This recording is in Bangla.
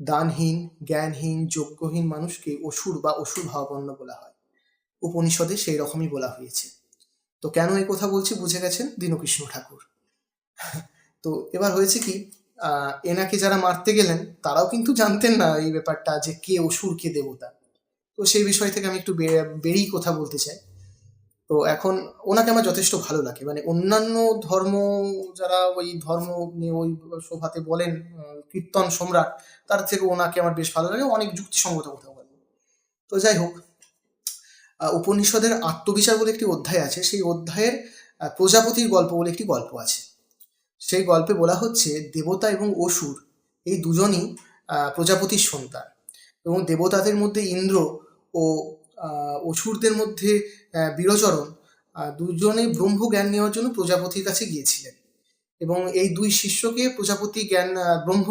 দানহীন, জ্ঞানহীন, যোগ্যহীন মানুষকে অসুর বা অসুর ভাবাপন্ন বলা হয়। উপনিষদে সেই রকমই বলা হয়েছে। তো কেন এই কথা বলছি বুঝে গেছেন দীনকৃষ্ণ ঠাকুর। তো এবার হয়েছে কি, এনাকে যারা মারতে গেলেন তারাও কিন্তু জানতেন না এই ব্যাপারটা যে কে অসুর কে দেবতা। তো সেই বিষয় থেকে আমি একটু বেরিয়ে কথা বলতে চাই। তো এখন ওনাকে আমার যথেষ্ট ভালো লাগে, মানে অন্যান্য ধর্ম যারা ওই ধর্ম নিয়ে ওই সভাতে বলেন কীর্তন সম্রাট, তার থেকে ওনাকে আমার বেশ ভালো লাগে, অনেক যুক্তিসঙ্গত কথা বলেন। তো যাই হোক, উপনিষদের আত্মবিচার বলে একটি অধ্যায় আছে, সেই অধ্যায়ের প্রজাপতির গল্প বলে একটি গল্প আছে। সেই গল্পে বলা হচ্ছে দেবতা এবং অসুর এই দুজনই প্রজাপতির সন্তান, এবং দেবতাদের মধ্যে ইন্দ্র ও অসুরদের মধ্যে বীরচরণ দুজনেই ব্রহ্ম জ্ঞান নেওয়ার জন্য প্রজাপতির কাছে গিয়েছিলেন, এবং এই দুই শিষ্যকে প্রজাপতি জ্ঞান ব্রহ্ম